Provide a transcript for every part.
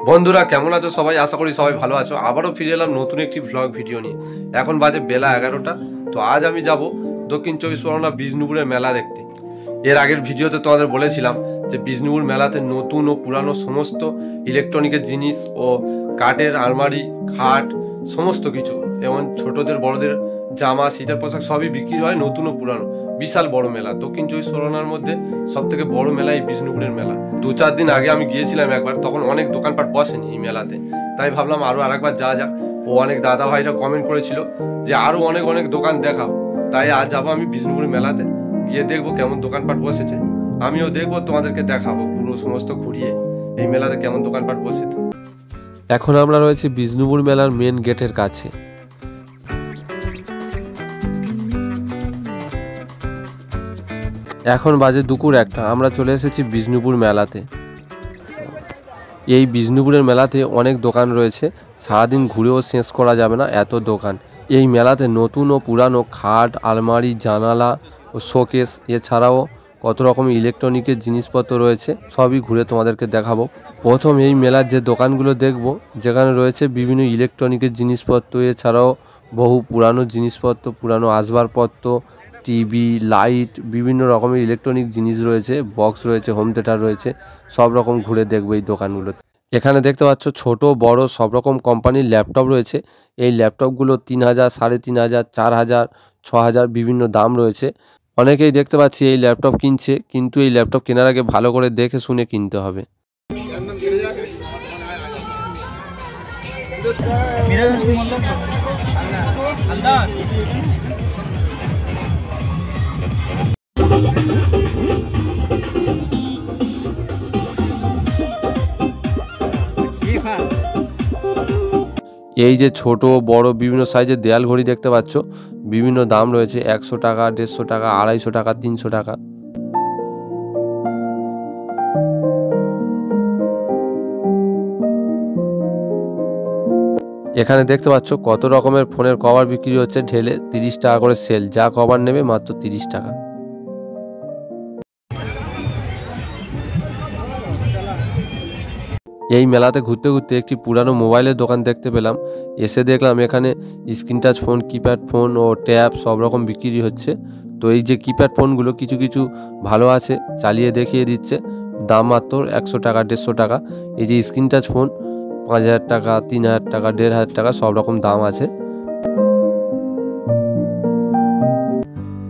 বন্ধুরা কেমন আছো সবাই? আশা করি সবাই ভালো আছো। আবারও ফিরে এলাম নতুন একটি ব্লগ ভিডিও নিয়ে। এখন বাজে বেলা 11টা। তো আজ আমি যাব দক্ষিণ চব্বিশ পরগনা বিষ্ণুপুরের মেলা দেখতে। এর আগের ভিডিওতে তোমাদের বলেছিলাম যে বিষ্ণুপুর মেলাতে নতুন ও পুরানো সমস্ত ইলেকট্রনিকের জিনিস ও কাঠের আলমারি, খাট, সমস্ত কিছু এবং ছোটদের বড়দের জামা, শীতের পোশাক সবই বিক্রি হয়, নতুন ও পুরানো। বিশাল বড় মেলা, দক্ষিণ চব্বিশ পরগনার মধ্যে সব থেকে বড় মেলা এই বিষ্ণুপুরের মেলা। 2-4 দিন আগে আমি গিয়েছিলাম একবার, তখন অনেক দোকানপাট বসেনি এই মেলাতে, তাই ভাবলাম আরো আরেকবার যাওয়া যাক। ও অনেক দাদা ভাইরা কমেন্ট করেছিল যে আরো অনেক অনেক দোকান দেখাও, তাই আজ যাবো আমি বিষ্ণুপুরের মেলাতে, গিয়ে দেখবো কেমন দোকানপাট বসেছে। আমিও দেখবো, তোমাদেরকে দেখাবো পুরো সমস্ত ঘুরিয়ে এই মেলাতে কেমন দোকানপাট বসেছে। এখন আমরা রয়েছি বিষ্ণুপুর মেলার মেন গেটের কাছে। এখন বাজে দুপুর 1টা। আমরা চলে এসেছি বিষ্ণুপুর মেলাতে। এই বিষ্ণুপুরের মেলাতে অনেক দোকান রয়েছে, সারাদিন ঘুরেও শেষ করা যাবে না, এত দোকান। এই মেলাতে নতুন ও পুরানো খাট, আলমারি, জানালা ও শোকেস, এছাড়াও কত রকমের ইলেকট্রনিকের জিনিসপত্র রয়েছে, সবই ঘুরে তোমাদেরকে দেখাবো। প্রথম এই মেলার যে দোকানগুলো দেখব, যেখানে রয়েছে বিভিন্ন ইলেকট্রনিকের জিনিসপত্র, এছাড়াও বহু পুরানো জিনিসপত্র, পুরানো আসবাবপত্র, টিভি, লাইট, বিভিন্ন রকমের ইলেকট্রনিক জিনিস রয়েছে, বক্স রয়েছে, হোম থিয়েটার রয়েছে, সব রকম ঘুরে দেখবো এই দোকানগুলো। এখানে দেখতে পাচ্ছ ছোট বড় সব রকম কোম্পানির ল্যাপটপ রয়েছে। এই ল্যাপটপগুলো 3000, 3500, 4000, 6000 বিভিন্ন দাম রয়েছে। অনেকেই দেখতে পাচ্ছি এই ল্যাপটপ কিনছে, কিন্তু এই ল্যাপটপ কেনার আগে ভালো করে দেখে শুনে কিনতে হবে। এই যে ছোট বড় বিভিন্ন সাইজের দেয়াল ঘড়ি দেখতে পাচ্ছ, বিভিন্ন দাম রয়েছে, 100 টাকা, 150 টাকা, 250 টাকা, 300 টাকা। এখানে দেখতে পাচ্ছ কত রকমের ফোনের কভার বিক্রি হচ্ছে ঢেলে, 30 টাকা করে সেল, যা কভার নেবে মাত্র 30 টাকা। এই মেলাতে ঘুরতে ঘুরতে একটি পুরানো মোবাইলের দোকান দেখতে পেলাম। এসে দেখলাম এখানে screen touch phone, keypad phone ও ট্যাব সব রকম বিক্রি হচ্ছে। তো এই যে কিপ্যাড ফোনগুলো কিছু কিছু ভালো আছে, চালিয়ে দেখিয়ে দিচ্ছে, দাম মাত্র 100 টাকা, 150 টাকা। এই যে স্ক্রিন টাচ ফোন 5000 টাকা, 3000 টাকা, 1500 টাকা, সব রকম দাম আছে।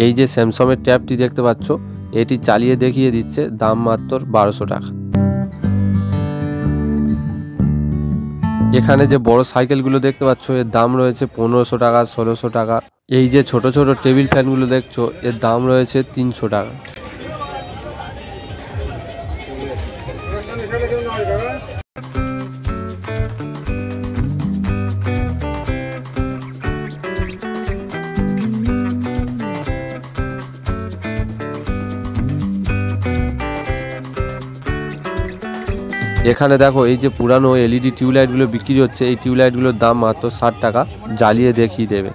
এই যে স্যামসাংয়ের ট্যাবটি দেখতে পাচ্ছ, এটি চালিয়ে দেখিয়ে দিচ্ছে, দাম মাত্র 1200 টাকা। এখানে যে বড় সাইকেলগুলো দেখতে পাচ্ছ, এর দাম রয়েছে 1500 টাকা, 1600 টাকা। এই যে ছোট ছোট টেবিল ফ্যানগুলো দেখছো, এর দাম রয়েছে 300 টাকা। এখানে দেখো এই যে পুরানো এলইডি টিউবলাইটগুলো বিক্রি হচ্ছে, এই টিউবলাইটগুলোর দাম মাত্র 60 টাকা, জ্বালিয়ে দেখিয়ে দেবে।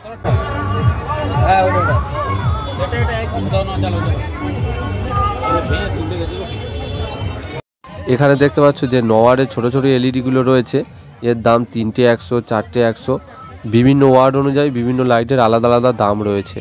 এখানে দেখতে পাচ্ছ যে ওয়াটের ছোট ছোট এলইডিগুলো রয়েছে, এর দাম 3টে 100, 4টে 100, বিভিন্ন ওয়াট অনুযায়ী বিভিন্ন লাইটের আলাদা আলাদা দাম রয়েছে।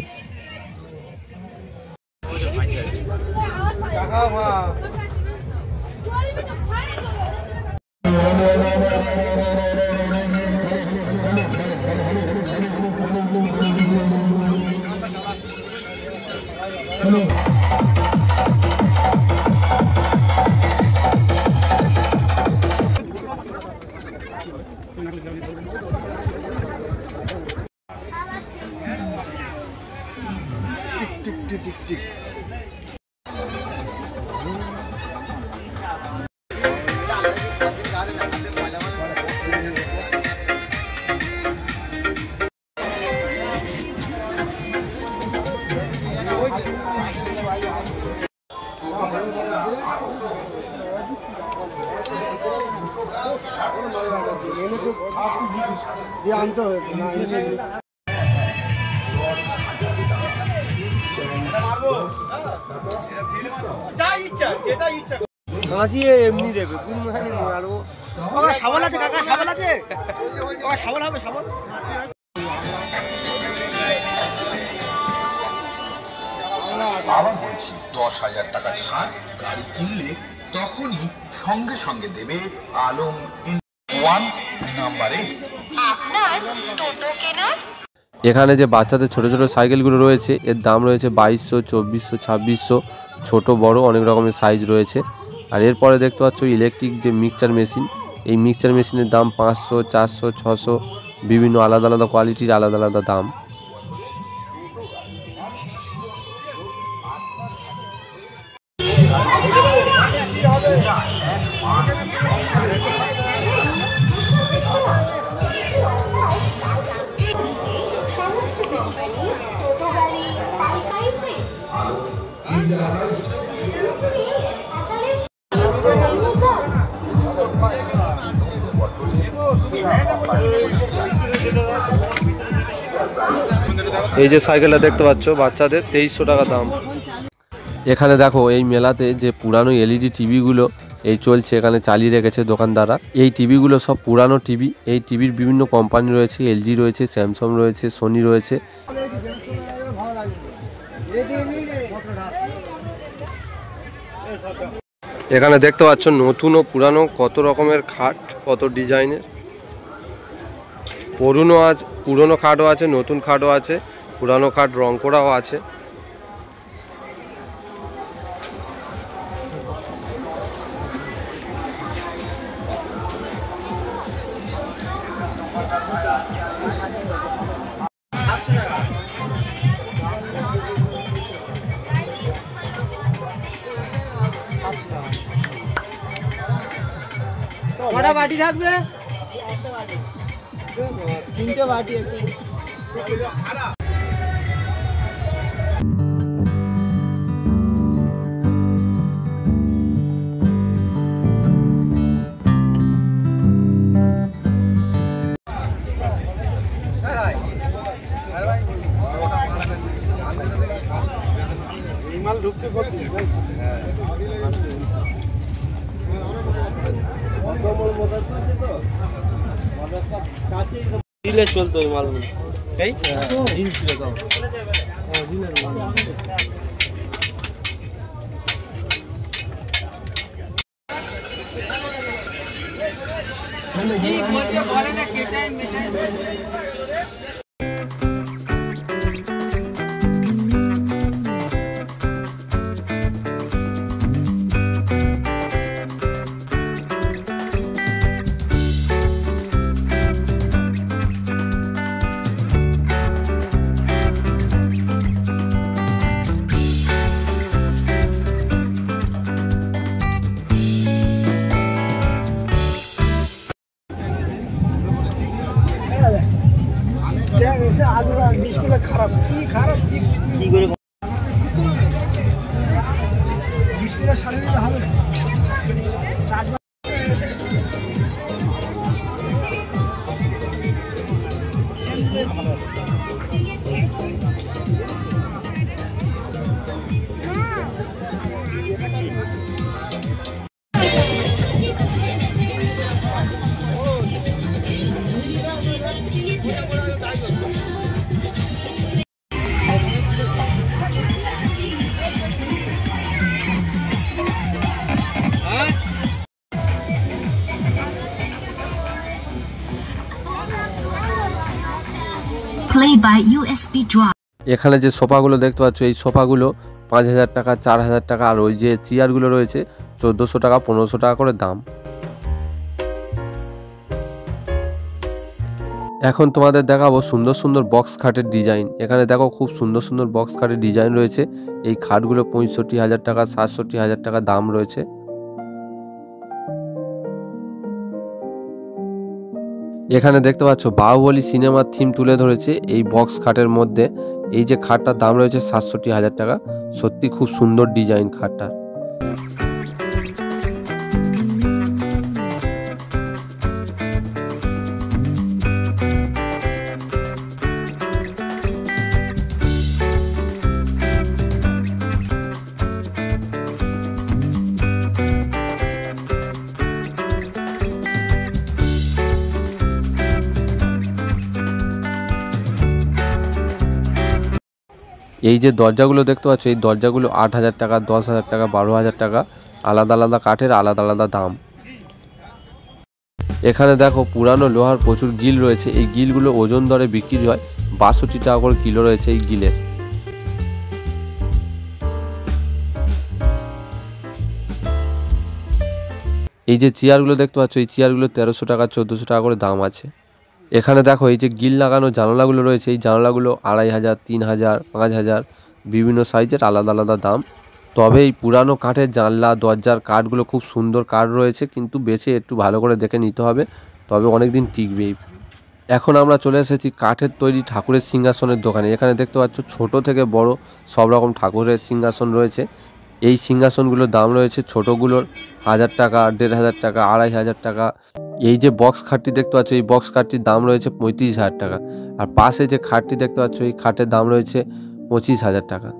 কাশি এমনি দেবে, কোন মানি মারবো শাবল আছে কাকা, শাবল আছে, শাবল হবে, শাবল। আবার বলছি 10,000 টাকা ছাড় গাড়ি কিনলে তখনই সঙ্গে সঙ্গে দেবে আলম 1 নাম্বারে। আপনার টোটো কেনার এখানে যে বাচ্চাদের ছোট ছোট সাইকেলগুলো রয়েছে এর দাম রয়েছে 2200, 2400, 2600, ছোট বড় অনেক রকমের সাইজ রয়েছে। আর এরপরে দেখতে পাচ্ছ ইলেকট্রিক যে মিক্সচার মেশিন, এই মিক্সচার মেশিনের দাম 500, 400, 600, বিভিন্ন আলাদা আলাদা কোয়ালিটির আলাদা আলাদা দাম। এই যে সাইকেলটা দেখতে পাচ্ছ বাচ্চাদের 2300 টাকা দাম। এখানে দেখো এই মেলাতে যে পুরানো এলইডি টিভিগুলো এই চলছে, এখানে চালিয়ে রেখেছে দোকানদাররা। এই টিভিগুলো সব পুরানো টিভি। এই টিভির বিভিন্ন কোম্পানি রয়েছে, এলজি রয়েছে, স্যামসাং রয়েছে, সোনি রয়েছে। এখানে দেখতে পাচ্ছ নতুন ও পুরানো কত রকমের খাট, কত ডিজাইনের। পুরনো খাটও আছে, নতুন খাটও আছে, পুরানো খাট রং করাও আছে। কটা বাটি থাকবে? 3টে বাটি আছে। মাল ঢুকতে করতে দিলে চলতো ওই মালগুলো। এই দিন ছিল তো দিনের মাল। ঠিক বলছে, বলে না কেচাই মেচাই। খারাপ কি খারাপ কি করে ডিসপ্লে সারিয়ে দিলে হবে না। play by USB drive। এখানে যে সোফাগুলো দেখতে পাচ্ছ এই সোফাগুলো 5000 টাকা, 4000 টাকা। আর ওই যে চেয়ারগুলো রয়েছে 1400 টাকা, 1500 টাকা করে দাম। এখন তোমাদের দেখাবো সুন্দর সুন্দর বক্স খাটের ডিজাইন। এখানে দেখো খুব সুন্দর সুন্দর বক্স খাটের ডিজাইন রয়েছে। এই খাটগুলো 65,000 টাকা, 67,000 টাকা দাম রয়েছে। এখানে দেখতে পাচ্ছ বাহুবলী সিনেমার থিম তুলে ধরেছে এই বক্স খাটের মধ্যে। এই যে খাটটার দাম রয়েছে 67,000 টাকা। সত্যি খুব সুন্দর ডিজাইন খাটটার। এই যে দরজাগুলো দেখতে পাচ্ছ, এই দরজাগুলো 8,000 টাকা, 10,000 টাকা, 12,000 টাকা, আলাদা আলাদা কাঠের আলাদা আলাদা দাম। এখানে দেখো পুরানো লোহার প্রচুর গিল রয়েছে। এই গিলগুলো ওজন দরে বিক্রি হয়, 62 টাকা করে কিলো রয়েছে এই গিলের। এই যে চেয়ারগুলো দেখতে পাচ্ছ, এই চেয়ারগুলো 1300 টাকা, 1400 টাকা করে দাম আছে। এখানে দেখো এই যে গিল লাগানো জানালাগুলো রয়েছে, এই জানালাগুলো 2,500, 3,000, 5,000 বিভিন্ন সাইজের আলাদা আলাদা দাম। তবে এই পুরানো কাঠের জানলা দরজার কাঠগুলো খুব সুন্দর কাঠ রয়েছে, কিন্তু বেছে একটু ভালো করে দেখে নিতে হবে, তবে অনেক দিন টিকবে। এখন আমরা চলে এসেছি কাঠের তৈরি ঠাকুরের সিংহাসনের দোকানে। এখানে দেখতে পাচ্ছ ছোট থেকে বড় সব রকম ঠাকুরের সিংহাসন রয়েছে। এই সিংহাসনগুলোর দাম রয়েছে ছোটোগুলোর 1,000 টাকা, 1,500 টাকা, 2,500 টাকা। এই যে বক্স খাটটি দেখতে পাচ্ছ, এই বক্স খাটটির দাম রয়েছে 35,000 টাকা। আর পাশে যে খাটটি দেখতে পাচ্ছ, এই খাটের দাম রয়েছে 25,000 টাকা।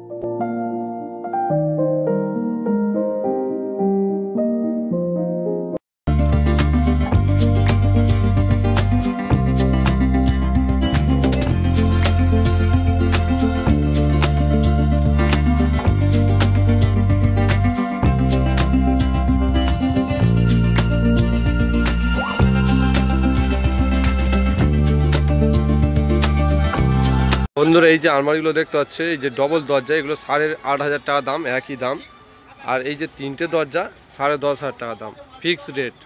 বন্ধুরা এই যে আলমারিগুলো দেখতে পাচ্ছে, এই যে ডবল দরজা, এগুলো 8,500 টাকা দাম, একই দাম। আর এই যে 3টে দরজা 10,500 টাকা দাম, ফিক্সড রেট।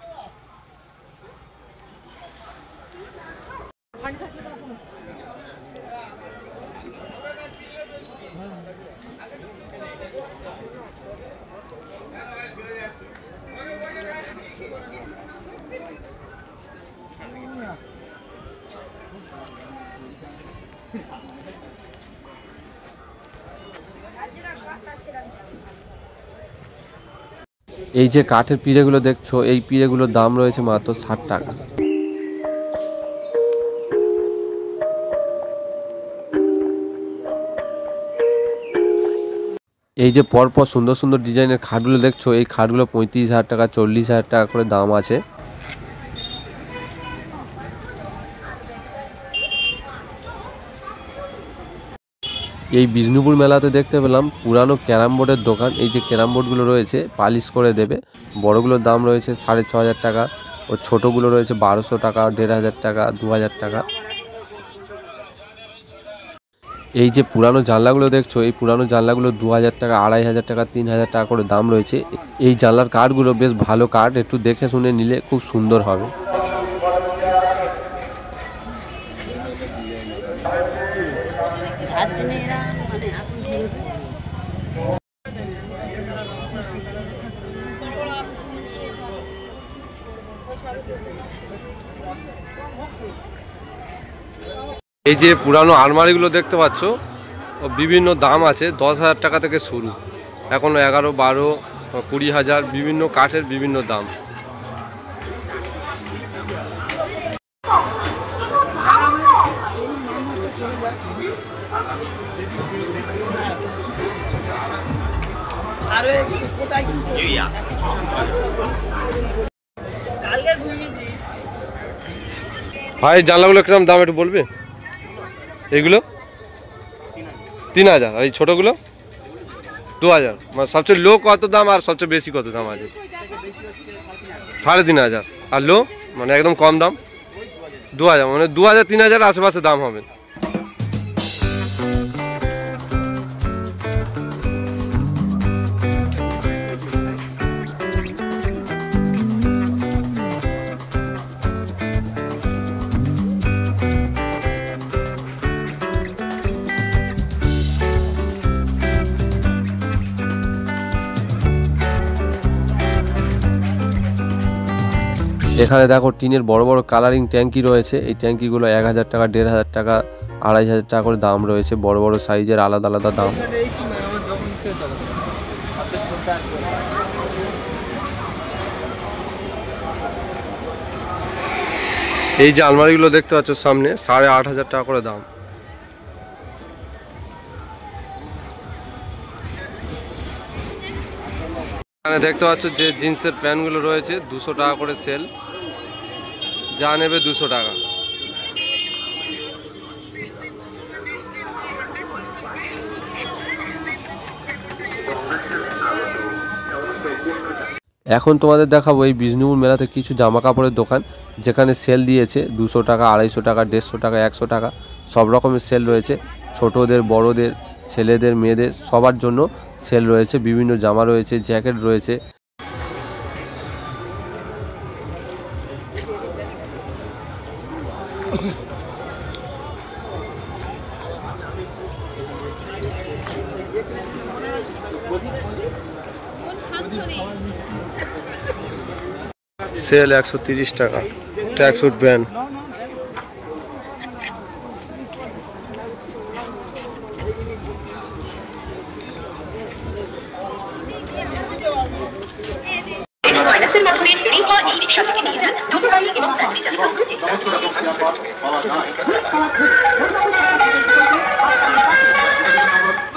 এই যে কাঠের পিঁড়েগুলো দেখছো, এই পিঁড়েগুলোর দাম রয়েছে মাত্র 60 টাকা। এই যে পরপর সুন্দর সুন্দর ডিজাইনের খাটগুলো দেখছো, এই খাটগুলো 35,000 টাকা, 40,000 টাকা করে দাম আছে। এই বিষ্ণুপুর মেলাতে দেখতে পেলাম পুরানো ক্যারাম বোর্ডের দোকান। এই যে ক্যারাম বোর্ডগুলো রয়েছে পালিশ করে দেবে। বড়গুলোর দাম রয়েছে 6,500 টাকা, ও ছোটোগুলো রয়েছে 1,200 টাকা, 1,500 টাকা, 2,000 টাকা। এই যে পুরানো জানলাগুলো দেখছো, এই পুরানো জানলাগুলো 2,000 টাকা, 2,500 টাকা, 3,000 টাকা করে দাম রয়েছে। এই জানলার কাঠগুলো বেশ ভালো কাঠ, একটু দেখে শুনে নিলে খুব সুন্দর হবে। এই যে পুরানো আলমারিগুলো দেখতে পাচ্ছ, বিভিন্ন দাম আছে, 10,000 টাকা থেকে শুরু, এখন 11, 12, 20,000, বিভিন্ন কাঠের বিভিন্ন দাম। ভাই জানলাগুলো কিরকম দাম একটু বলবে? এইগুলো 3,000, আর এই ছোটোগুলো 2,000। মানে সবচেয়ে লো কত দাম আর সবচেয়ে বেশি কত দাম আছে? 3,500। আর লো মানে একদম কম দাম 2,000, মানে 2,000, 3,000 আশেপাশে দাম হবে। এখানে দেখো টিনের বড় বড় কালারিং ট্যাঙ্কি রয়েছে। এই ট্যাঙ্কিগুলো 1,000 টাকা, 1,500 টাকা, 2,500 টাকা করে দাম রয়েছে। বড় বড় সাইজের আলাদা আলাদা দাম। এই যে আলমারিগুলো দেখতে পাচ্ছ সামনে, 8,500 টাকা করে দাম। এখানে দেখতে পাচ্ছ যে জিন্সের প্যান্টগুলো রয়েছে 200 টাকা করে সেল, যা নেবে 200 টাকা। এখন তোমাদের দেখাবো এই বিষ্ণুপুর মেলাতে কিছু জামা কাপড়ের দোকান, যেখানে সেল দিয়েছে 200 টাকা, 250 টাকা, 150 টাকা, 100 টাকা, সব রকমের সেল রয়েছে। ছোটদের, বড়দের, ছেলেদের, মেয়েদের সবার জন্য সেল রয়েছে। বিভিন্ন জামা রয়েছে, জ্যাকেট রয়েছে। সেল 130 টাকা, ট্র্যাকস্যুট প্যান্ট। মাইনাসের মাধ্যমে রিফা এই রিক্সা থেকে নিয়ে যান দুটো গাড়ি এবং ব্যাটারি চালিত স্কুটি।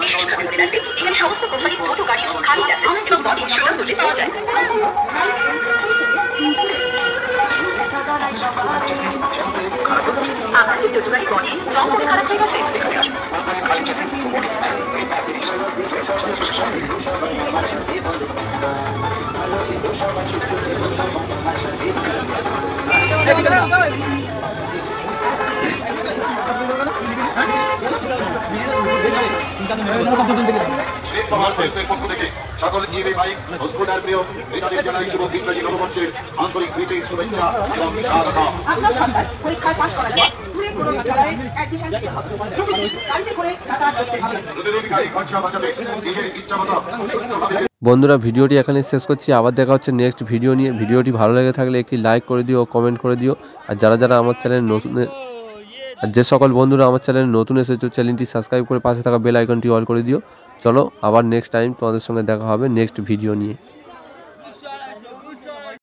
বিশেষ খাতে মনে রাখবে এখানে সমস্ত কোম্পানির ছোট গাড়ি খালি চাষে এবং বডি সুলভ মূল্যে পাওয়া যায়। আপনাদের ছোট গাড়ি বডি জং করে খারাপ হয়ে গেছে, সকল জিবি ভাই স্কুটার প্রিয় হৃদয়ের জানাই শুভ ইংরেজি নববর্ষের আন্তরিক প্রীতি শুভেচ্ছা এবং স্বাগতম। আপনার সন্তান পরীক্ষায় পাশ করার পর দূরে কোনো বিদ্যালয়ে অ্যাডমিশন নিতে হবে। গাড়িতে করে যাতায়াত করতে হবে। প্রতিদিন গাড়ি খরচা বাঁচাবে নিজের ইচ্ছা মতো সুস্থভাবে। বন্ধুরা, ভিডিওটি এখানে শেষ করছি। আবার দেখা হচ্ছে নেক্সট ভিডিও নিয়ে। ভিডিওটি ভালো লেগে থাকলে একটি লাইক করে দিও, কমেন্ট করে দিও। আর যারা আমার চ্যানেল নতুন, আর যে সকল বন্ধুরা আমার চ্যানেলে নতুন এসেছো, চ্যানেলটি সাবস্ক্রাইব করে পাশে থাকা বেল আইকনটি অল করে দিও। চলো আবার নেক্সট টাইম তোমাদের সঙ্গে দেখা হবে নেক্সট ভিডিও নিয়ে।